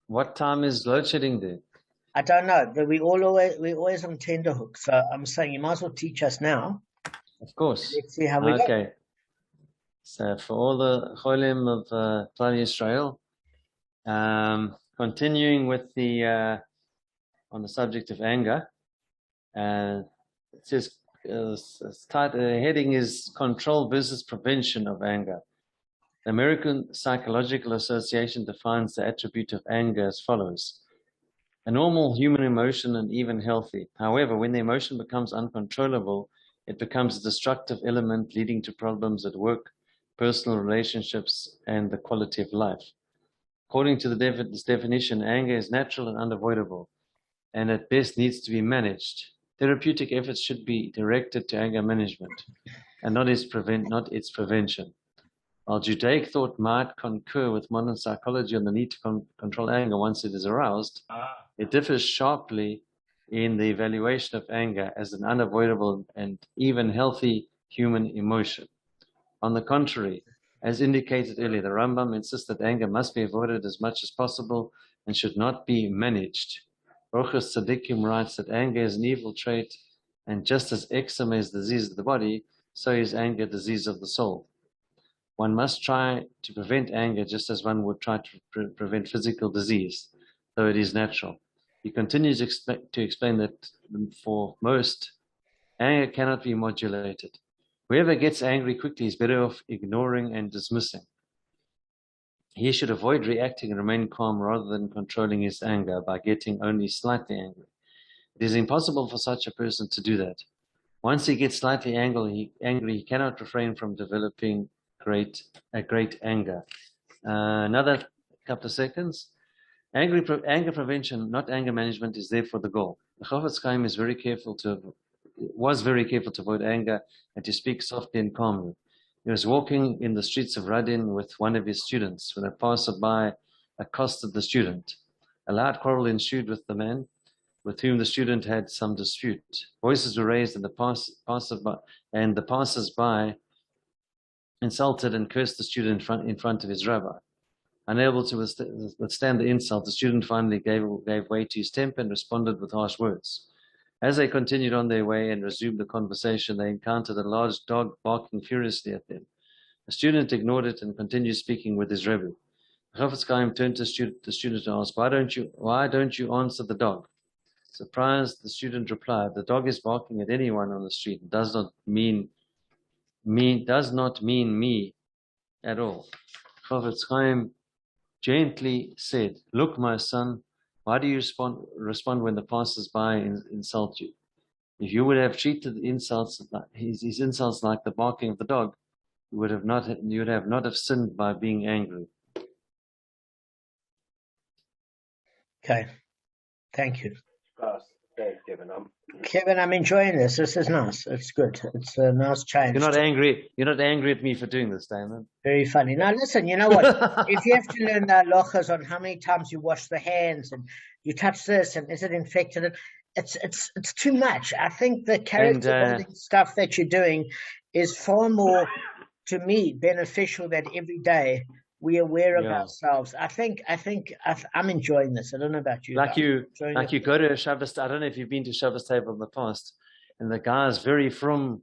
What time is load shedding there? I don't know, but we're always on tenterhook. So I'm saying you might as well teach us now. Of course. Let's see how we go. Okay. So for all the cholim of Klal Yisrael, continuing with the on the subject of anger, it says the heading is Control versus Prevention of Anger. The American Psychological Association defines the attribute of anger as follows: a normal human emotion and even healthy. However, when the emotion becomes uncontrollable, it becomes a destructive element leading to problems at work, personal relationships, and the quality of life. According to this definition, anger is natural and unavoidable, and at best needs to be managed. Therapeutic efforts should be directed to anger management and not its prevention. While Judaic thought might concur with modern psychology on the need to control anger once it is aroused, it differs sharply in the evaluation of anger as an unavoidable and even healthy human emotion. On the contrary, as indicated earlier, the Rambam insists that anger must be avoided as much as possible and should not be managed. Rochus Tzadikim writes that anger is an evil trait, and just as eczema is a disease of the body, so is anger a disease of the soul. One must try to prevent anger just as one would try to prevent physical disease, though it is natural. He continues to explain that for most, anger cannot be modulated. Whoever gets angry quickly is better off ignoring and dismissing. He should avoid reacting and remain calm rather than controlling his anger by getting only slightly angry. It is impossible for such a person to do that. Once he gets slightly angry, he cannot refrain from developing a great anger. Another couple of seconds. Anger prevention, not anger management, is therefore the goal. The Chofetz Chaim was very careful to avoid anger and to speak softly and calmly. He was walking in the streets of Radin with one of his students when a passerby accosted the student. A loud quarrel ensued with the man, with whom the student had some dispute. Voices were raised, and the passers-by insulted and cursed the student in front of his rabbi. Unable to withstand the insult, the student finally gave way to his temper and responded with harsh words. As they continued on their way and resumed the conversation, they encountered a large dog barking furiously at them. The student ignored it and continued speaking with his rebbe. The Chofetz Chaim turned to the student and asked, "Why don't you answer the dog?" Surprised, the student replied, "The dog is barking at anyone on the street. It does not mean me at all." Chofetz Chaim gently said, "Look, my son, why do you respond when the passers-by insult you? If you would have treated his insults like the barking of the dog, you would have not have sinned by being angry." Okay, thank you. Thanks, Kevin. Kevin, I'm enjoying this. This is nice. It's good. It's a nice change. You're not angry. You're not angry at me for doing this, Damon. Very funny. Now, listen, you know what? If you have to learn the halachas on how many times you wash the hands and you touch this and is it infected, it's too much. I think the character building stuff that you're doing is far more, to me, beneficial than every day we're aware of ourselves. I think I'm enjoying this. I don't know about you. You go to a Shabbos. I don't know if you've been to Shabbos table in the past, and the guy is very from.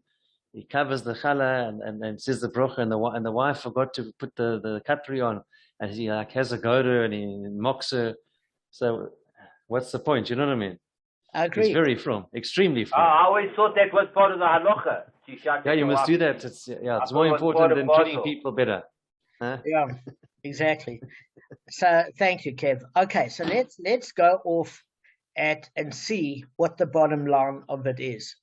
He covers the challah and says the bracha, and the wife forgot to put the cutlery on, and he has a goder and he mocks her. So, what's the point? You know what I mean? I agree. He's very from, extremely from. I always thought that was part of the halacha. Yeah, you must do that. It's more important than treating people better. Huh? Yeah, exactly. So thank you, Kev. Okay, so let's go off and see what the bottom line of it is.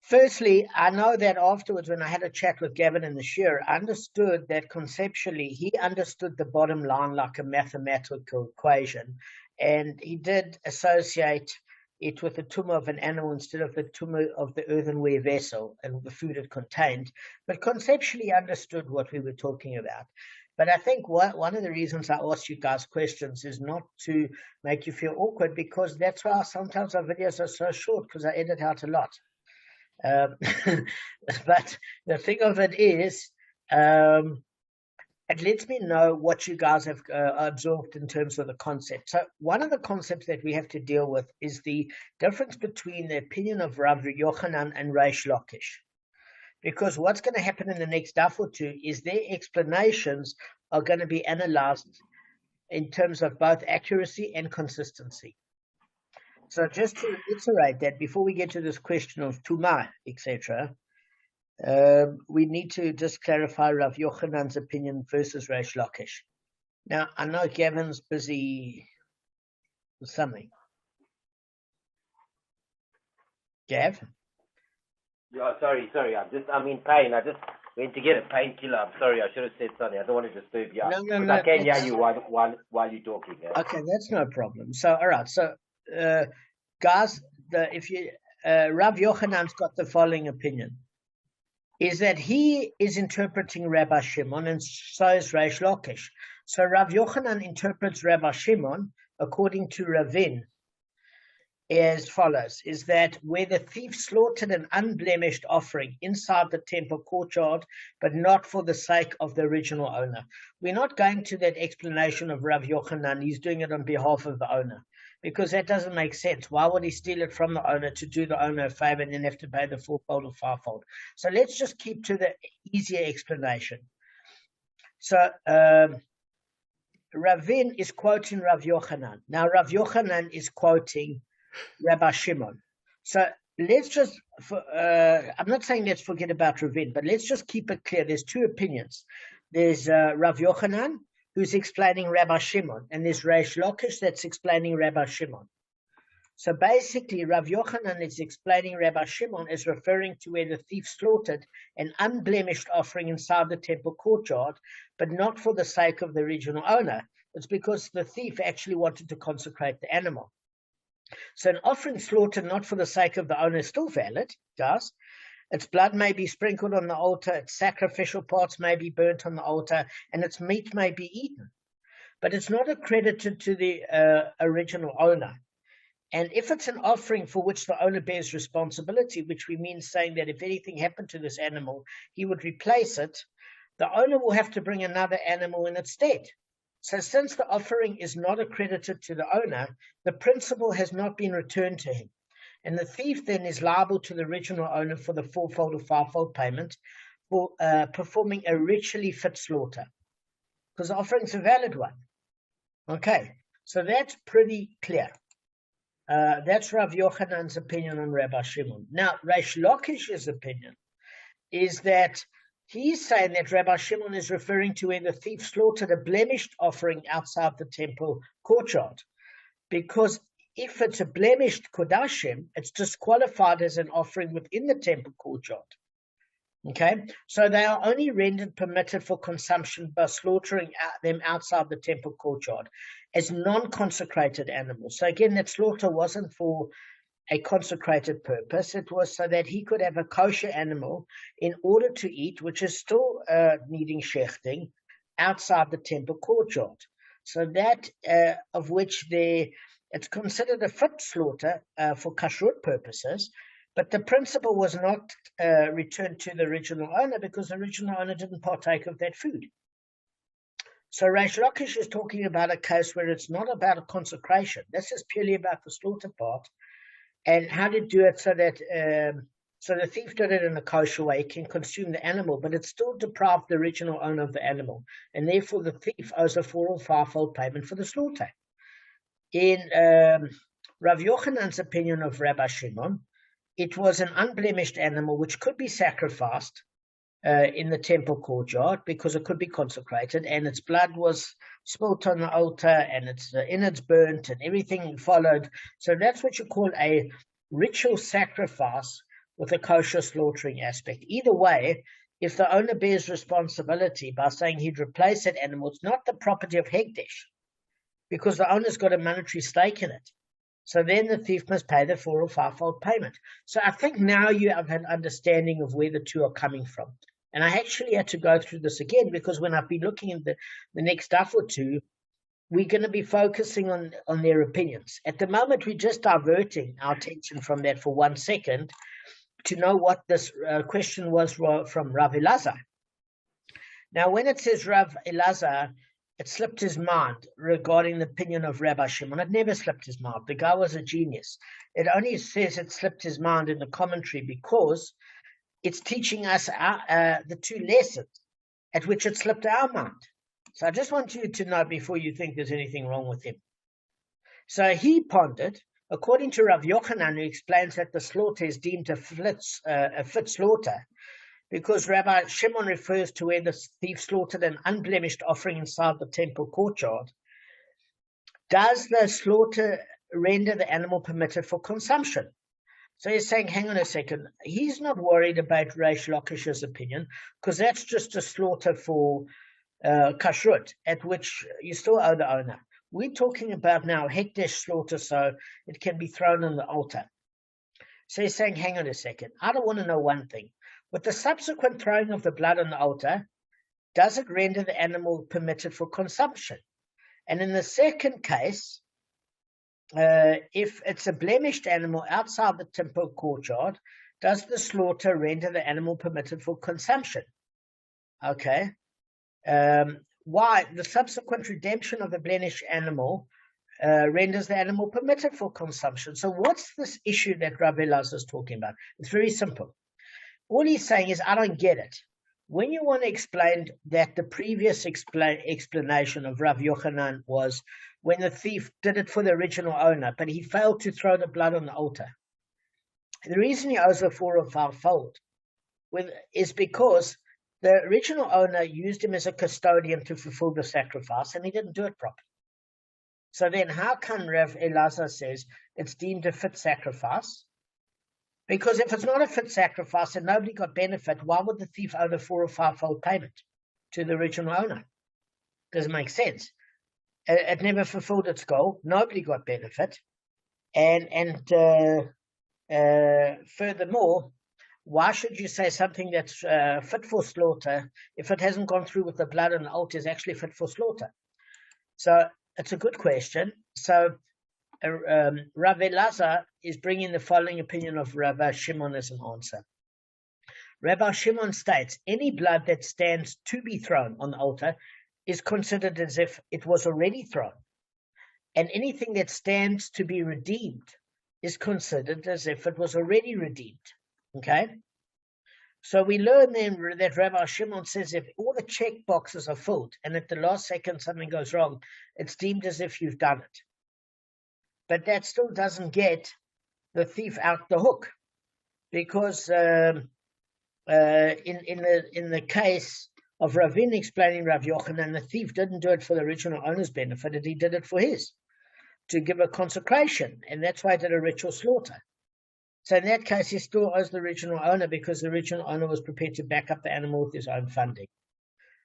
Firstly, I know that afterwards when I had a chat with Gavin in the shir, I understood that conceptually he understood the bottom line like a mathematical equation, and he did associate it with the tumor of an animal instead of the tumor of the earthenware vessel and the food it contained, but conceptually understood what we were talking about. But I think one of the reasons I ask you guys questions is not to make you feel awkward, because that's why sometimes our videos are so short, because I edit out a lot. But the thing of it is, it lets me know what you guys have absorbed in terms of the concept. So one of the concepts that we have to deal with is the difference between the opinion of Rav Yochanan and Reish Lakish. Because what's going to happen in the next daf or two is their explanations are going to be analyzed in terms of both accuracy and consistency. So just to reiterate that before we get to this question of Tumah, etc., we need to just clarify Rav Yochanan's opinion versus Reish Lakish. Now, I know Gavin's busy with something. Gav? Yeah, sorry. I'm in pain. I just went to get a painkiller. I'm sorry. I should have said something. I don't want to disturb you. No. I can hear you while you're talking. Yeah. Okay, that's no problem. So, all right. So, guys, Rav Yochanan's got the following opinion. Is that he is interpreting Rabbi Shimon, and so is Reish Lakish. So Rav Yochanan interprets Rabbi Shimon according to Ravin as follows: is that where the thief slaughtered an unblemished offering inside the temple courtyard, but not for the sake of the original owner. We're not going to that explanation of Rav Yochanan. He's doing it on behalf of the owner, because that doesn't make sense. Why would he steal it from the owner to do the owner a favor and then have to pay the fourfold or fivefold? So let's just keep to the easier explanation. So Ravin is quoting Rav Yochanan. Now Rav Yochanan is quoting Rabbi Shimon. So let's just, I'm not saying let's forget about Ravin, but let's just keep it clear. There's two opinions. There's Rav Yochanan, who's explaining Rabbi Shimon, and there's Reish Lakish that's explaining Rabbi Shimon. So basically, Rav Yochanan is explaining Rabbi Shimon as referring to where the thief slaughtered an unblemished offering inside the temple courtyard, but not for the sake of the original owner. It's because the thief actually wanted to consecrate the animal. So an offering slaughtered not for the sake of the owner is still valid, guys. Its blood may be sprinkled on the altar, its sacrificial parts may be burnt on the altar, and its meat may be eaten. But it's not accredited to the original owner. And if it's an offering for which the owner bears responsibility, which we mean saying that if anything happened to this animal, he would replace it, the owner will have to bring another animal in its stead. So since the offering is not accredited to the owner, the principal has not been returned to him. And the thief then is liable to the original owner for the fourfold or fivefold payment for performing a ritually fit slaughter, because the offering is a valid one. Okay, so that's pretty clear. That's Rav Yochanan's opinion on Rabbi Shimon. Now, Reish Lakish's opinion is that he's saying that Rabbi Shimon is referring to where the thief slaughtered a blemished offering outside the temple courtyard, because if it's a blemished kodashim, it's disqualified as an offering within the temple courtyard. Okay, so they are only rendered permitted for consumption by slaughtering them outside the temple courtyard as non-consecrated animals. So again, that slaughter wasn't for a consecrated purpose. It was so that he could have a kosher animal in order to eat, which is still needing shechting, outside the temple courtyard. So that of which it's considered a fit slaughter for kashrut purposes, but the principle was not returned to the original owner because the original owner didn't partake of that food. So Reish Lakish is talking about a case where it's not about a consecration. This is purely about the slaughter part and how to do it so that so the thief did it in a kosher way. He can consume the animal, but it still deprived the original owner of the animal, and therefore the thief owes a four or fivefold payment for the slaughter. In Rav Yochanan's opinion of Rabbi Shimon, it was an unblemished animal which could be sacrificed in the temple courtyard because it could be consecrated, and its blood was spilt on the altar, and its innards burnt, and everything followed. So that's what you call a ritual sacrifice with a kosher slaughtering aspect. Either way, if the owner bears responsibility by saying he'd replace that animal, it's not the property of Hekdesh, because the owner's got a monetary stake in it. So then the thief must pay the four or fivefold payment. So I think now you have an understanding of where the two are coming from. And I actually had to go through this again because when I've been looking at the next stuff or two, we're going to be focusing on their opinions. At the moment, we're just diverting our attention from that for 1 second to know what this question was from Rav Elazar. Now, when it says Rav Elazar, it slipped his mind regarding the opinion of Rabbi Shimon. It never slipped his mind. The guy was a genius. It only says it slipped his mind in the commentary because it's teaching us the two lessons at which it slipped our mind. So I just want you to know before you think there's anything wrong with him. So he pondered, according to Rav Yochanan, who explains that the slaughter is deemed a fit slaughter, because Rabbi Shimon refers to where the thief slaughtered an unblemished offering inside the temple courtyard. Does the slaughter render the animal permitted for consumption? So he's saying, hang on a second, he's not worried about Reish Lakish's opinion, because that's just a slaughter for kashrut, at which you still owe the owner. We're talking about now hekdesh slaughter, so it can be thrown on the altar. So he's saying, hang on a second, I don't want to know one thing. With the subsequent throwing of the blood on the altar, does it render the animal permitted for consumption? And in the second case, if it's a blemished animal outside the temple courtyard, does the slaughter render the animal permitted for consumption? Okay. Why? The subsequent redemption of the blemished animal renders the animal permitted for consumption. So what's this issue that Rabbi Elazar is talking about? It's very simple. All he's saying is, I don't get it. When you want to explain that the previous explanation of Rav Yochanan was when the thief did it for the original owner, but he failed to throw the blood on the altar. The reason he owes a 4 or 5-fold is because the original owner used him as a custodian to fulfill the sacrifice, and he didn't do it properly. So then how come Rav Elazar says it's deemed a fit sacrifice? Because if it's not a fit sacrifice and nobody got benefit, why would the thief owe the 4 or 5-fold payment to the original owner? Doesn't make sense. It never fulfilled its goal. Nobody got benefit. And furthermore, why should you say something that's fit for slaughter if it hasn't gone through with the blood on the altar is actually fit for slaughter? So it's a good question. So Rav Elazar is bringing the following opinion of Rabbi Shimon as an answer. Rabbi Shimon states, any blood that stands to be thrown on the altar is considered as if it was already thrown. And anything that stands to be redeemed is considered as if it was already redeemed. Okay? So we learn then that Rabbi Shimon says if all the check boxes are filled and at the last second something goes wrong, it's deemed as if you've done it. But that still doesn't get the thief out the hook, because in the case of Ravin explaining Rav Yochanan, the thief didn't do it for the original owner's benefit, he did it for his, to give a consecration, and that's why he did a ritual slaughter. So in that case, he still owes the original owner because the original owner was prepared to back up the animal with his own funding.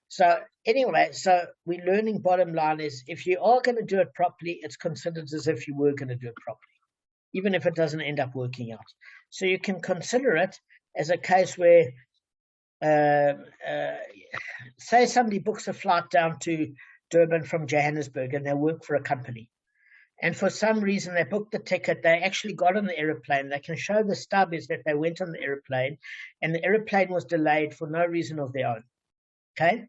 So anyway, so we're learning, bottom line is, if you are going to do it properly, it's considered as if you were going to do it properly, even if it doesn't end up working out. So you can consider it as a case where, say somebody books a flight down to Durban from Johannesburg and they work for a company. And for some reason they booked the ticket, they actually got on the aeroplane. They can show the stub is that they went on the aeroplane and the aeroplane was delayed for no reason of their own. Okay?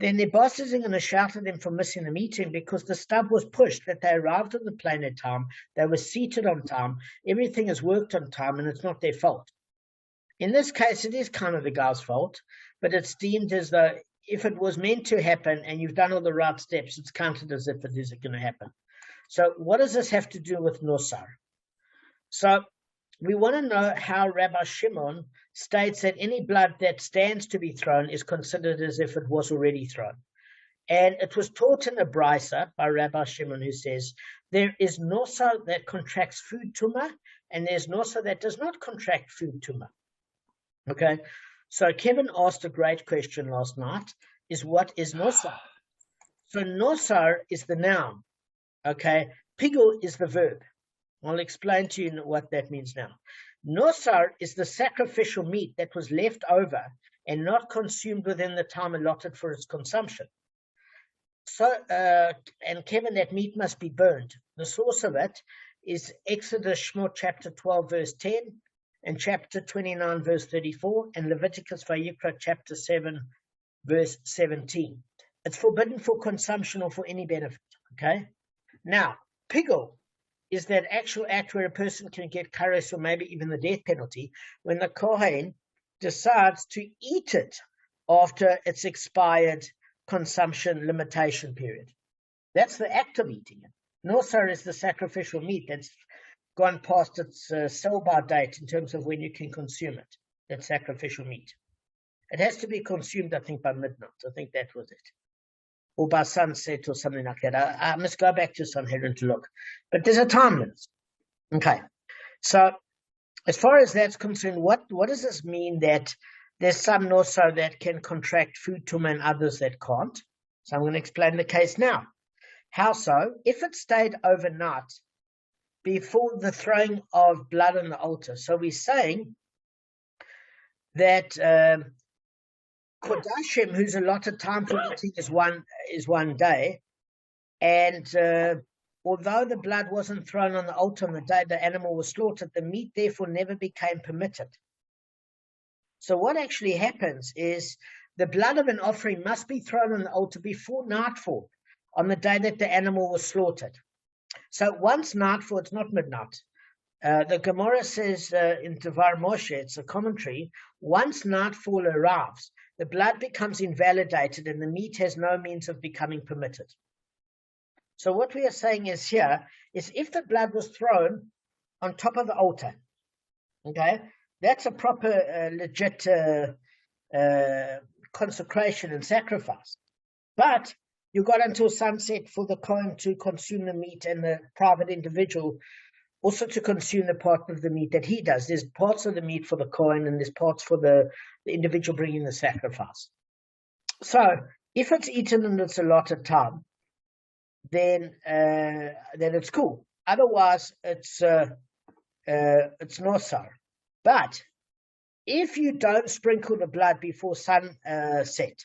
Then their boss isn't going to shout at them for missing the meeting because the stub was pushed, that they arrived on the plane at time, they were seated on time, everything is worked on time, and it's not their fault. In this case, it is kind of the guy's fault, but it's deemed as though if it was meant to happen and you've done all the right steps, it's counted as if it is going to happen. So what does this have to do with Nosar? So we want to know how Rabbi Shimon states that any blood that stands to be thrown is considered as if it was already thrown. And it was taught in a brisa by Rabbi Shimon, who says there is Nosar that contracts food tumah, and there's Nosar that does not contract food tumah. Okay, so Kevin asked a great question last night, is what is Nosar? So Nosar is the noun, okay? Pigul is the verb. I'll explain to you what that means now. Nosar is the sacrificial meat that was left over and not consumed within the time allotted for its consumption. So, and Kevin, that meat must be burned. The source of it is Exodus Shmot chapter 12 verse 10 and chapter 29 verse 34 and Leviticus Vayikra chapter 7 verse 17. It's forbidden for consumption or for any benefit. Okay. Now, pigul is that actual act where a person can get kares or maybe even the death penalty when the kohen decides to eat it after its expired consumption limitation period. That's the act of eating it. Nosar is the sacrificial meat that's gone past its sell-by date in terms of when you can consume it. That's sacrificial meat. It has to be consumed, I think, by midnight. I think that was it. Or by sunset or something like that. I must go back to Sanhedrin to look. But there's a time limit. Okay. So as far as that's concerned, what does this mean that there's some nosar that can contract food tumor and others that can't? So I'm going to explain the case now. How so? If it stayed overnight before the throwing of blood on the altar. So we're saying that Kodashim, who's allotted time for eating, is one day, and although the blood wasn't thrown on the altar on the day the animal was slaughtered, the meat therefore never became permitted. So what actually happens is the blood of an offering must be thrown on the altar before nightfall on the day that the animal was slaughtered. So once nightfall, it's not midnight. The Gemara says in Devar Moshe, it's a commentary, once nightfall arrives, the blood becomes invalidated and the meat has no means of becoming permitted. So what we are saying is here is if the blood was thrown on top of the altar, okay, that's a proper legit consecration and sacrifice. But you got until sunset for the Kohen to consume the meat and the private individual also to consume the part of the meat that he does. There's parts of the meat for the Kohen and there's parts for the individual bringing the sacrifice. So if it's eaten in its allotted time, then it's cool. Otherwise, it's nosar. But if you don't sprinkle the blood before sunset,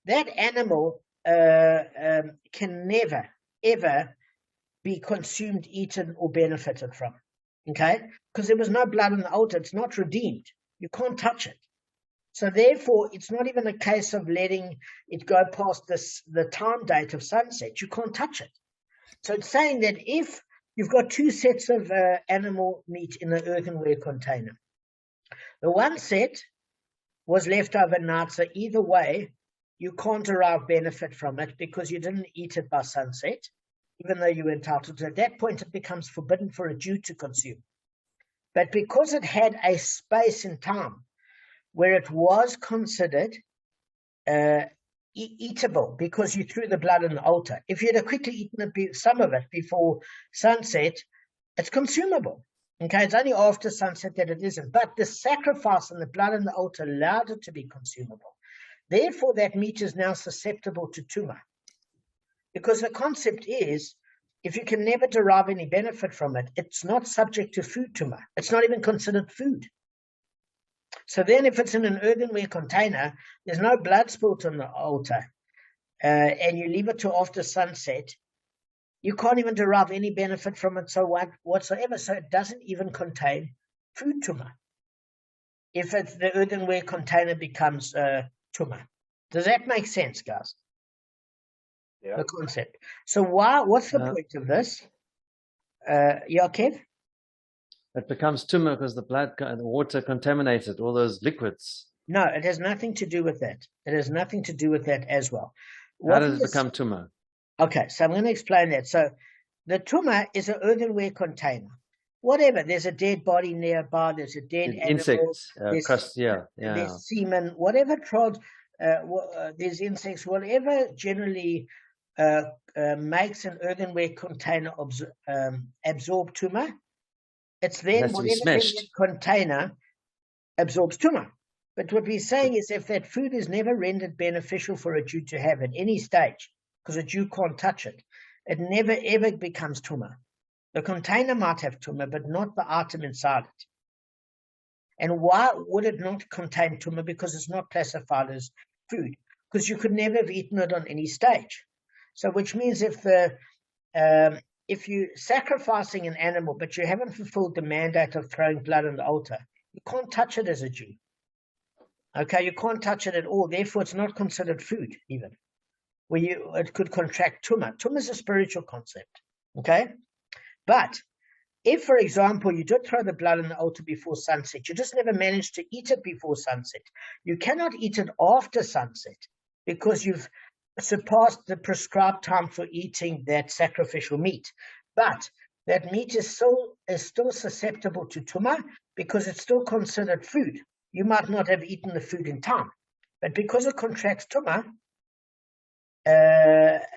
that animal can never, ever be consumed, eaten, or benefited from. Okay? Because there was no blood on the altar. It's not redeemed. You can't touch it. So therefore, it's not even a case of letting it go past the time date of sunset. You can't touch it. So it's saying that if you've got two sets of animal meat in an earthenware container, the one set was left overnight, so either way, you can't derive benefit from it because you didn't eat it by sunset, even though you were entitled to. At that point, it becomes forbidden for a Jew to consume. But because it had a space in time where it was considered eatable because you threw the blood on the altar, if you'd have quickly eaten some of it before sunset, it's consumable. Okay, it's only after sunset that it isn't. But the sacrifice and the blood on the altar allowed it to be consumable. Therefore, that meat is now susceptible to tumah. Because the concept is, if you can never derive any benefit from it, it's not subject to food tumah. It's not even considered food. So then if it's in an earthenware container, there's no blood spilt on the altar, and you leave it till after sunset, you can't even derive any benefit from it whatsoever. So it doesn't even contain food tumah. If it's the earthenware container becomes tumah. Does that make sense, guys? Yeah. The concept. So what's the point of this? Kev? It becomes tumor because the water contaminated, all those liquids. No, it has nothing to do with that. It has nothing to do with that as well. How does it become tumor? Okay, so I'm going to explain that. So the tumor is an earthenware container. Whatever, there's a dead body nearby, there's a dead insects, animal, there's semen, whatever trod, there's insects, whatever generally makes an earthenware container absorb tumor. It's then whatever in that container absorbs tumah. But what we're saying is if that food is never rendered beneficial for a Jew to have at any stage, because a Jew can't touch it, it never ever becomes tumah. The container might have tumah, but not the item inside it. And why would it not contain tumah? Because it's not classified as food. Because you could never have eaten it on any stage. So which means if you're sacrificing an animal, but you haven't fulfilled the mandate of throwing blood on the altar, you can't touch it as a Jew. Okay, you can't touch it at all. Therefore, it's not considered food even. It could contract tumah. Tumah is a spiritual concept. Okay, but if, for example, you did throw the blood on the altar before sunset, you just never managed to eat it before sunset. You cannot eat it after sunset because you've surpassed the prescribed time for eating that sacrificial meat. But that meat is still susceptible to tumah because it's still considered food. You might not have eaten the food in time, but because it contracts tumah,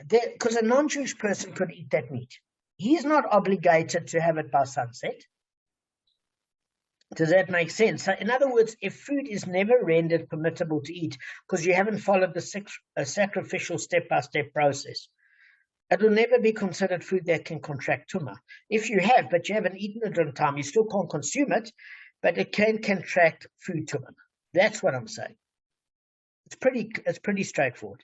because a non-Jewish person could eat that meat. He's not obligated to have it by sunset. Does that make sense? So in other words, if food is never rendered permissible to eat because you haven't followed the sacrificial step-by-step process, it will never be considered food that can contract tumah. If you have, but you haven't eaten it in time, you still can't consume it, but it can contract food tumah. That's what I'm saying. It's pretty straightforward.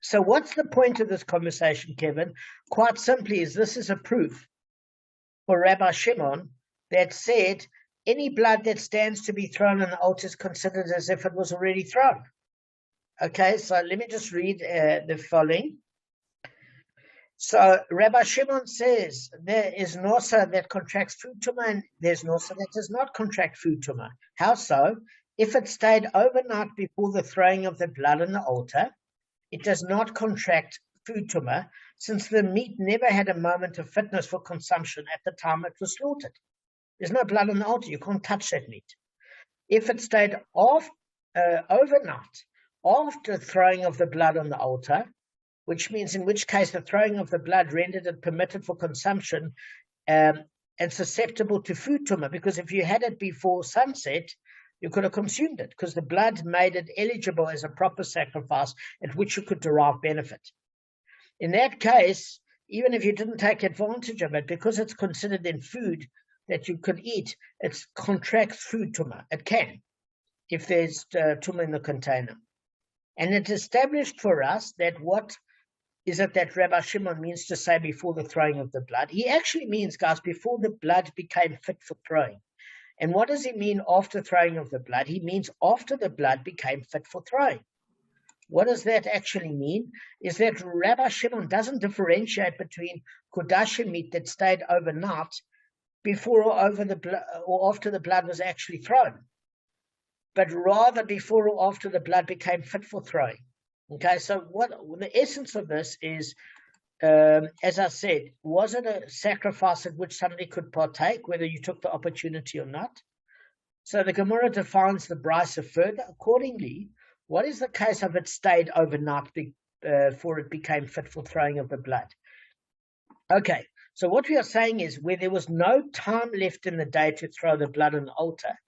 So what's the point of this conversation, Kevin? Quite simply is this is a proof for Rabbi Shimon that said any blood that stands to be thrown on the altar is considered as if it was already thrown. Okay, so let me just read the following. So Rabbi Shimon says there is nosa that contracts food tumah and there's nosa that does not contract food tumah. How so? If it stayed overnight before the throwing of the blood on the altar, it does not contract food tumah, since the meat never had a moment of fitness for consumption at the time it was slaughtered. There's no blood on the altar. You can't touch that meat. If it stayed overnight after throwing of the blood on the altar, which means in which case the throwing of the blood rendered it permitted for consumption and susceptible to food tumah, because if you had it before sunset, you could have consumed it because the blood made it eligible as a proper sacrifice at which you could derive benefit. In that case, even if you didn't take advantage of it, because it's considered in food that you could eat, it contracts food tumah. It can, if there's tumah in the container. And it established for us that what is it that Rabbi Shimon means to say before the throwing of the blood? He actually means, guys, before the blood became fit for throwing. And what does he mean after throwing of the blood? He means after the blood became fit for throwing. What does that actually mean? Is that Rabbi Shimon doesn't differentiate between kodashim meat that stayed overnight before or after the blood was actually thrown, but rather before or after the blood became fit for throwing. Okay, so what the essence of this is, as I said, was it a sacrifice at which somebody could partake, whether you took the opportunity or not? So the Gemara defines the brisa further. Accordingly, what is the case of it stayed overnight before it became fit for throwing of the blood? Okay, so what we are saying is where there was no time left in the day to throw the blood on the altar,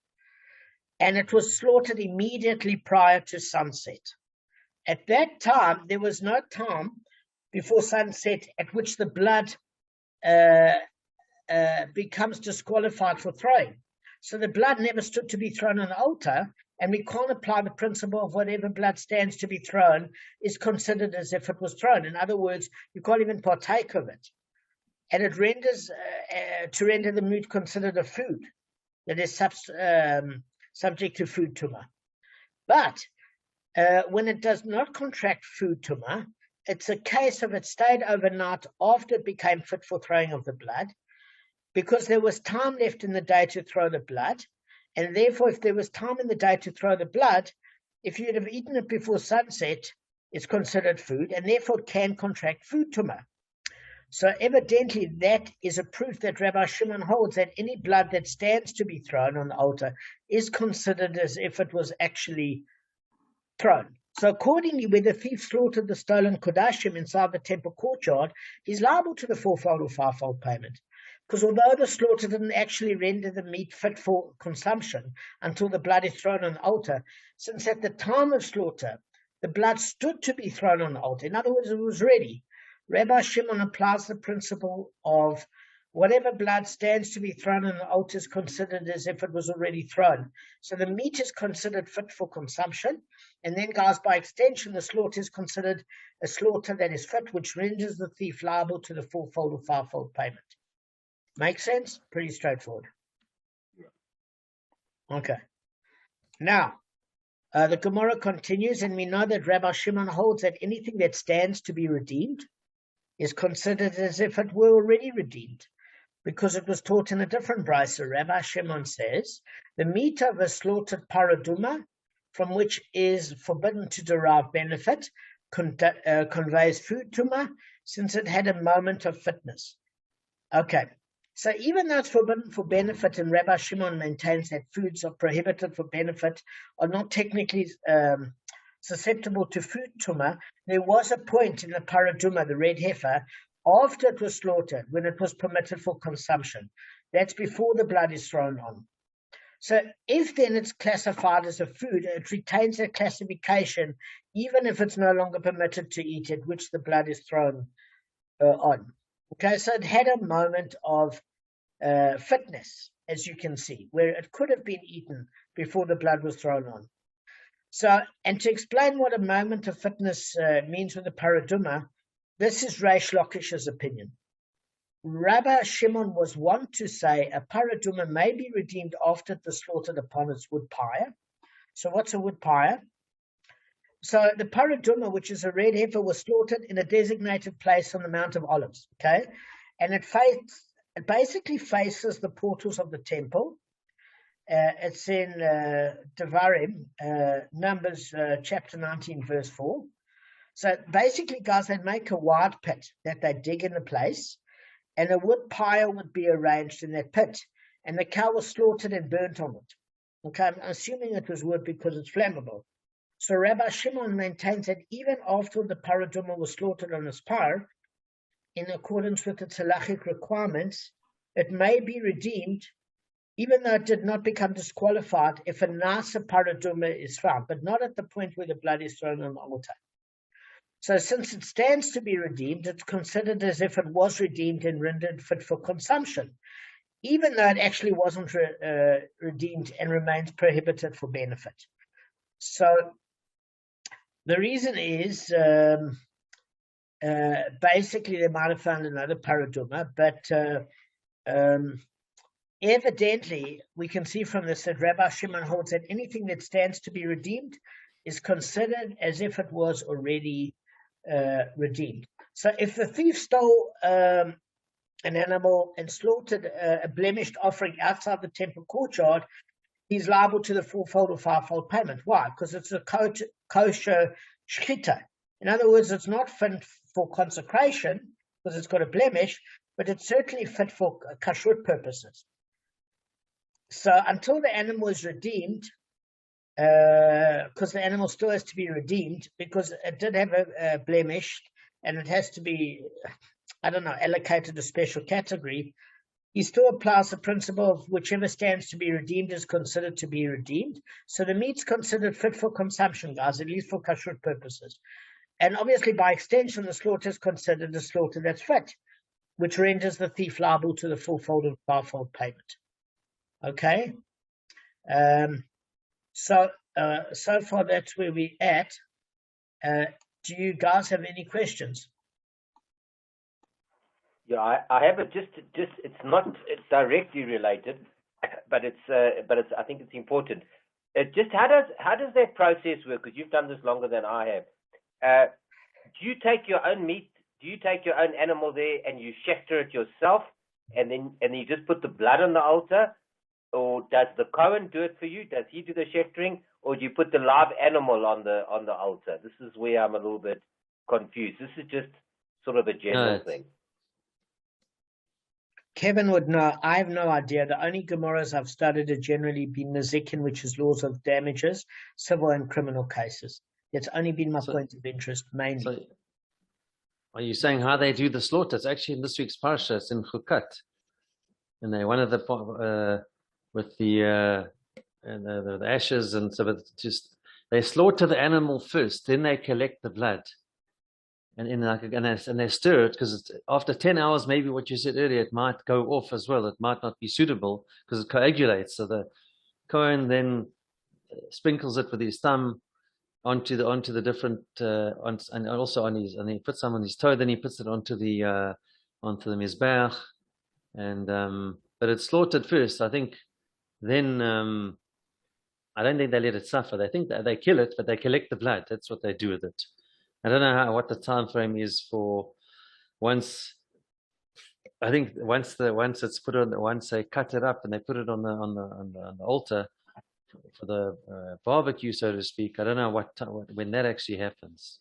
and it was slaughtered immediately prior to sunset. At that time, there was no time before sunset at which the blood becomes disqualified for throwing. So the blood never stood to be thrown on the altar, and we can't apply the principle of whatever blood stands to be thrown is considered as if it was thrown. In other words, you can't even partake of it. And it renders, to render the meat considered a food that is subject to food tumah. But when it does not contract food tumah, it's a case of it stayed overnight after it became fit for throwing of the blood, because there was time left in the day to throw the blood, and therefore if there was time in the day to throw the blood, if you'd have eaten it before sunset, it's considered food, and therefore it can contract food tumah. So evidently that is a proof that Rabbi Shimon holds that any blood that stands to be thrown on the altar is considered as if it was actually thrown. So accordingly, where the thief slaughtered the stolen kodashim inside the temple courtyard, he's liable to the fourfold or fivefold payment. Because although the slaughter didn't actually render the meat fit for consumption until the blood is thrown on the altar, since at the time of slaughter, the blood stood to be thrown on the altar. In other words, it was ready. Rabbi Shimon applies the principle of whatever blood stands to be thrown on the altar is considered as if it was already thrown. So the meat is considered fit for consumption. And then, guys, by extension, the slaughter is considered a slaughter that is fit, which renders the thief liable to the fourfold or fivefold payment. Make sense? Pretty straightforward. Okay. Now, the Gemara continues, and we know that Rabbi Shimon holds that anything that stands to be redeemed is considered as if it were already redeemed, because it was taught in a different brisa. Rabbi Shimon says, the meat of a slaughtered paraduma, from which is forbidden to derive benefit, conveys food tuma, since it had a moment of fitness. Okay, so even though it's forbidden for benefit, and Rabbi Shimon maintains that foods are prohibited for benefit are not technically susceptible to food tuma, there was a point in the paraduma, the red heifer, after it was slaughtered, when it was permitted for consumption. That's before the blood is thrown on. So if then it's classified as a food, it retains that classification, even if it's no longer permitted to eat it, which the blood is thrown on. Okay, so it had a moment of fitness, as you can see, where it could have been eaten before the blood was thrown on. So, and to explain what a moment of fitness means with the paraduma, this is Reish Lakish's opinion. Rabbi Shimon was wont to say a paraduma may be redeemed after it was slaughtered upon its wood pyre. So what's a wood pyre? So the paraduma, which is a red heifer, was slaughtered in a designated place on the Mount of Olives, okay? And it basically faces the portals of the temple. It's in Devarim, Numbers chapter 19, verse 4. So basically, guys, they'd make a wide pit that they dig in the place, and a wood pyre would be arranged in that pit, and the cow was slaughtered and burnt on it. Okay, I'm assuming it was wood because it's flammable. So Rabbi Shimon maintains that even after the paraduma was slaughtered on its pyre, in accordance with its halachic requirements, it may be redeemed, even though it did not become disqualified if a nasa paraduma is found, but not at the point where the blood is thrown on the altar. So since it stands to be redeemed, it's considered as if it was redeemed and rendered fit for consumption, even though it actually wasn't redeemed and remains prohibited for benefit. So the reason is basically they might have found another paraduma, but evidently we can see from this that Rabbi Shimon holds that anything that stands to be redeemed is considered as if it was already redeemed. So if the thief stole an animal and slaughtered a blemished offering outside the temple courtyard, he's liable to the fourfold or fivefold payment. Why? Because it's a kosher shchita. In other words, it's not fit for consecration because it's got a blemish, but it's certainly fit for kashrut purposes. So until the animal is redeemed, because the animal still has to be redeemed because it did have a blemish and it has to be, allocated a special category, he still applies the principle of whichever stands to be redeemed is considered to be redeemed. So the meat's considered fit for consumption, guys, at least for kashrut purposes. And obviously, by extension, the slaughter is considered a slaughter that's fit, which renders the thief liable to the fourfold and fivefold payment. Okay? So far that's where we're at. Do you guys have any questions? Yeah, I have it. Just it's not directly related, but it's I think it's important. It just how does that process work? Because you've done this longer than I have. Do you take your own meat? Do you take your own animal there and you shechter it yourself, and then you just put the blood on the altar? Or does the Kohen do it for you? Does he do the shechtering, or do you put the live animal on the altar? This is where I'm a little bit confused. This is just sort of a general thing. Kevin would know. I have no idea. The only Gemaras I've studied have generally been Nezikin, which is laws of damages, civil and criminal cases. It's only been my point of interest mainly. So are you saying how they do the slaughter? It's actually in this week's parsha. It's in Chukat, and they one of the with the ashes and so, but just they slaughter the animal first, then they collect the blood, and they stir it because after 10 hours, maybe what you said earlier, it might go off as well. It might not be suitable because it coagulates. So the Kohen then sprinkles it with his thumb onto the different and also on his, and he puts some on his toe. Then he puts it onto the mizbeach, and but it's slaughtered first, I think. Then I don't think they let it suffer. They think that they kill it, but they collect the blood. That's what they do with it. I don't know what the time frame is for once. I think once it's put on, once they cut it up and they put it on the altar for the barbecue, so to speak. I don't know when that actually happens.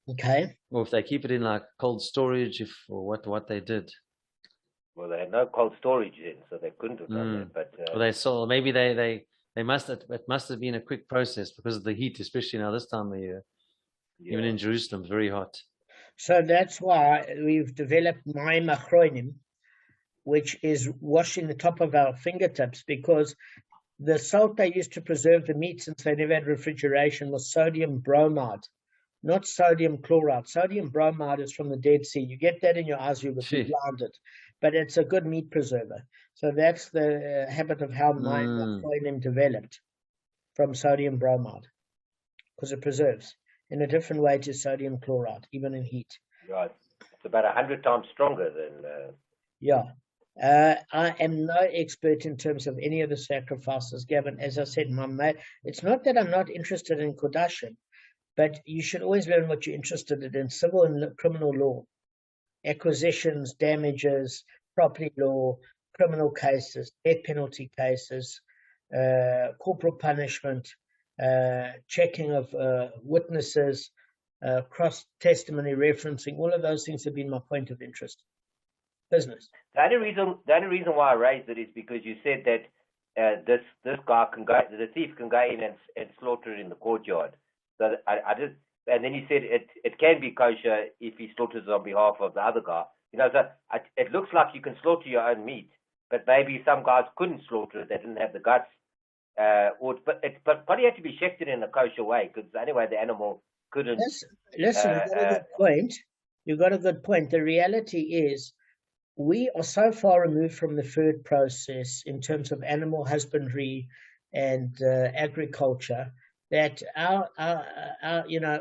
Okay. Or if they keep it in like cold storage, or what they did. Well, they had no cold storage then, so they couldn't have done that. But well, they saw maybe they must have, it must have been a quick process because of the heat, especially now this time of year. Yeah. Even in Jerusalem, it's very hot. So that's why we've developed Mayim Achronim, which is washing the top of our fingertips, because the salt they used to preserve the meat, since they never had refrigeration, was sodium bromide, not sodium chloride. Sodium bromide is from the Dead Sea. You get that in your eyes, you would be blinded. But it's a good meat preserver. So that's the habit of how Mayim Achronim developed, from sodium bromide, because it preserves in a different way to sodium chloride, even in heat. Right. It's about 100 times stronger than... Yeah. I am no expert in terms of any of the sacrifices, Gavin. As I said, it's not that I'm not interested in Kodashim, but you should always learn what you're interested in civil and criminal law, acquisitions, damages, property law, criminal cases, death penalty cases, corporal punishment, checking of witnesses, cross testimony referencing. All of those things have been my point of interest. Business. The only reason why I raised it is because you said that this guy can go, the thief can go in and slaughter it in the courtyard. So I just, and then he said it can be kosher if he slaughters on behalf of the other guy. So it looks like you can slaughter your own meat, but maybe some guys couldn't slaughter it; they didn't have the guts. But probably had to be shechted in a kosher way, because anyway the animal couldn't. Listen, you got a good point. You got a good point. The reality is, we are so far removed from the food process in terms of animal husbandry and agriculture that our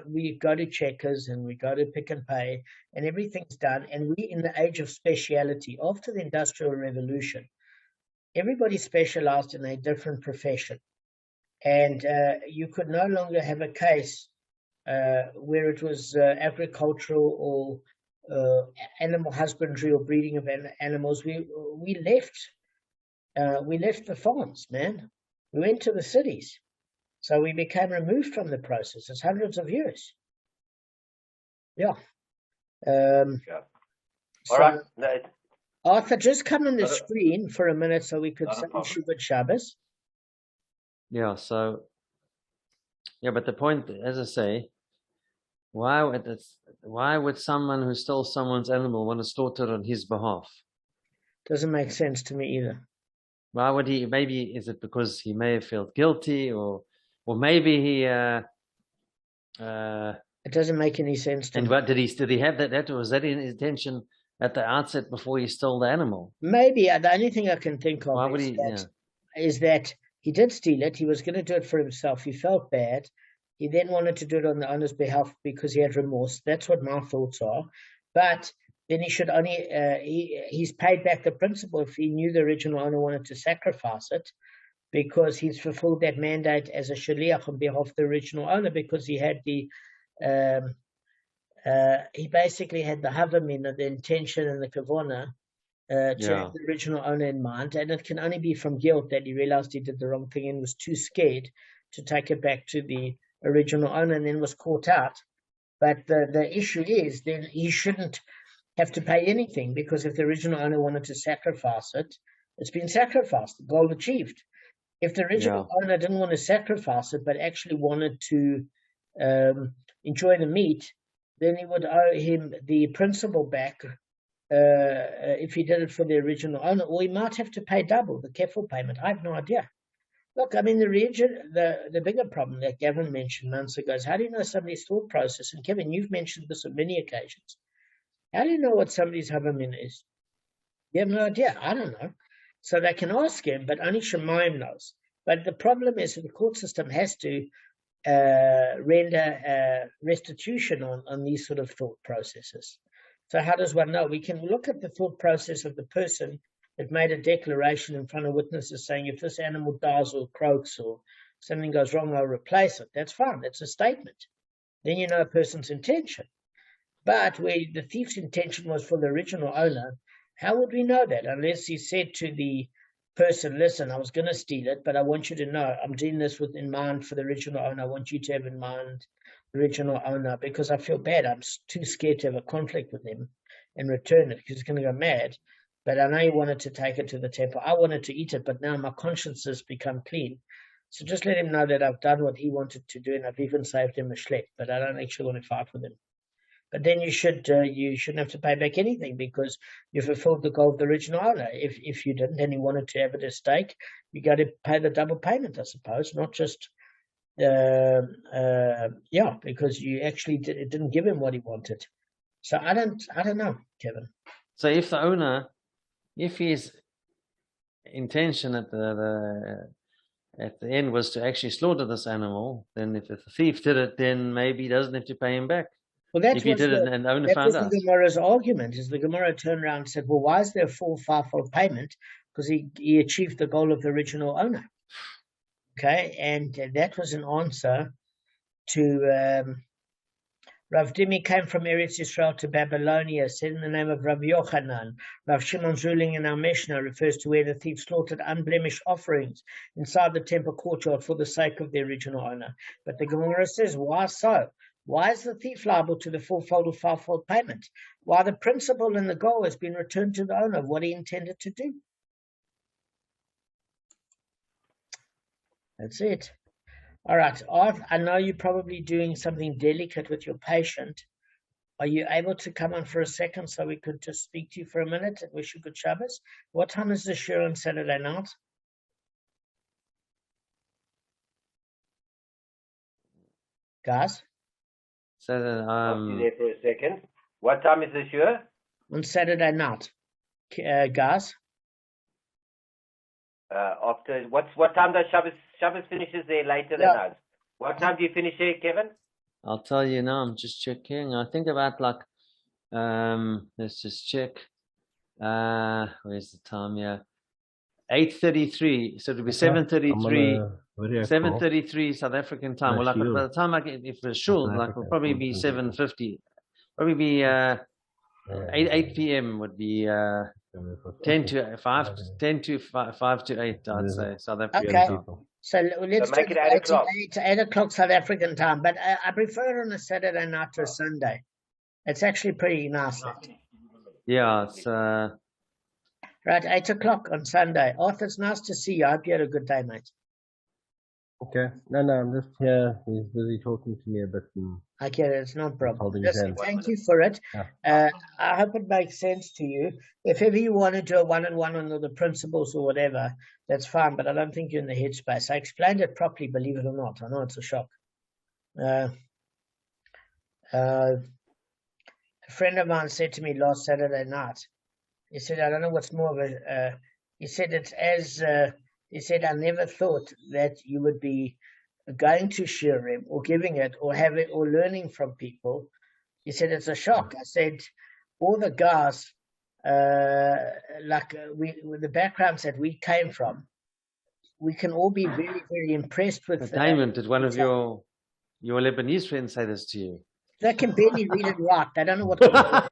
we go to Checkers and we go to Pick and Pay and everything's done. And we in the age of speciality, after the Industrial Revolution, everybody specialized in a different profession. And you could no longer have a case where it was agricultural or animal husbandry or breeding of animals. We left the farms, man. We went to the cities, so we became removed from the process. It's hundreds of years. Yeah. All right. No, Arthur, just come on the screen for a minute so we could say Shabbat Shabbos. Yeah. So. Yeah, but the point, as I say, why would someone who stole someone's animal want to slaughter it on his behalf? Doesn't make sense to me either. Why would he? Maybe is it because he may have felt guilty, or maybe he. It doesn't make any sense to me. And what did he have that? Was that in his intention at the outset before he stole the animal? Maybe. The only thing I can think of is that he did steal it. He was going to do it for himself. He felt bad. He then wanted to do it on the owner's behalf because he had remorse. That's what my thoughts are. But then he should only, he's paid back the principal if he knew the original owner wanted to sacrifice it, because he's fulfilled that mandate as a shaliach on behalf of the original owner, because he had he basically had the havamina, the intention and the kavona to have the original owner in mind. And it can only be from guilt that he realized he did the wrong thing and was too scared to take it back to the original owner, and then was caught out. But the issue is, then he shouldn't have to pay anything, because if the original owner wanted to sacrifice it, it's been sacrificed, goal achieved. If the original owner didn't want to sacrifice it, but actually wanted to enjoy the meat, then he would owe him the principal back if he did it for the original owner, or he might have to pay double, the kefil payment. I have no idea. Look, I mean, the bigger problem that Gavin mentioned months ago is, how do you know somebody's thought process? And Kevin, you've mentioned this on many occasions. How do you know what somebody's havamin is? You have no idea. I don't know. So they can ask him, but only Shemaim knows. But the problem is that the court system has to render restitution on these sort of thought processes. So how does one know? We can look at the thought process of the person that made a declaration in front of witnesses saying, if this animal dies or croaks or something goes wrong, I'll replace it. That's fine. That's a statement. Then you know a person's intention. But where the thief's intention was for the original owner, how would we know that unless he said to the person, listen, I was going to steal it, but I want you to know I'm doing this with in mind for the original owner. I want you to have in mind the original owner because I feel bad. I'm too scared to have a conflict with him and return it because he's going to go mad. But I know he wanted to take it to the temple. I wanted to eat it, but now my conscience has become clean. So just let him know that I've done what he wanted to do and I've even saved him a schlep, but I don't actually want to fight with him. But then you shouldn't have to pay back anything because you fulfilled the goal of the original owner. If you didn't and he wanted to have it as stake, you got to pay the double payment, I suppose, not just because you actually didn't give him what he wanted. So I don't know, Kevin. So if the owner, if his intention at the end was to actually slaughter this animal, then if the thief did it, then maybe he doesn't have to pay him back. Well, that's if he did it and the owner found out. The Gemara's argument is the Gemara turned around and said, well, why is there a full fivefold payment? Because he achieved the goal of the original owner. Okay, and that was an answer to Rav Dimi came from Eretz Yisrael to Babylonia, said in the name of Rav Yochanan. Rav Shimon's ruling in our Mishnah refers to where the thief slaughtered unblemished offerings inside the temple courtyard for the sake of the original owner. But the Gemara says, why so? Why is the thief liable to the fourfold or fivefold payment? Why the principle and the goal has been returned to the owner of what he intended to do. That's it. All right. I know you're probably doing something delicate with your patient. Are you able to come on for a second so we could just speak to you for a minute and wish you good Shabbos? What time is the shiur on Saturday night? Guys? So I'll be there for a second. What time is the shiur? On Saturday night. Guys? After what time does Shabbos finishes there later than us? What time do you finish there, Kevin? I'll tell you now. I'm just checking. I think about like let's just check. Where's the time here? 8:33. So it'll be 7:33. 7:33 South African time. Well, like by the time I get, if the shul, like it'll probably be 7:50. Probably be 8 p.m. would be 10 to 5 to 8. I'd say South African time. So let's make it 8 o'clock. 8 o'clock South African time. But I prefer on a Saturday night to a Sunday. It's actually pretty nice. Yeah, it's right, 8 o'clock on Sunday. Arthur, it's nice to see you. I hope you had a good day, mate. Okay. No, I'm just here. He's busy talking to me a bit. I get it. It's no problem. Listen, thank you for it. Yeah. I hope it makes sense to you. If ever you want to do a one-on-one on the principles or whatever, that's fine, but I don't think you're in the headspace. I explained it properly, believe it or not. I know it's a shock. A friend of mine said to me last Saturday night, he said, I don't know what's more of a, he said, it's as, he said, I never thought that you would be going to shiurim or giving it or having or learning from people. He said, it's a shock. I said, all the guys, with the backgrounds that we came from, we can all be very, very impressed with. Damon, did one of your Lebanese friends say this to you? They can barely read and write. They don't know what to do.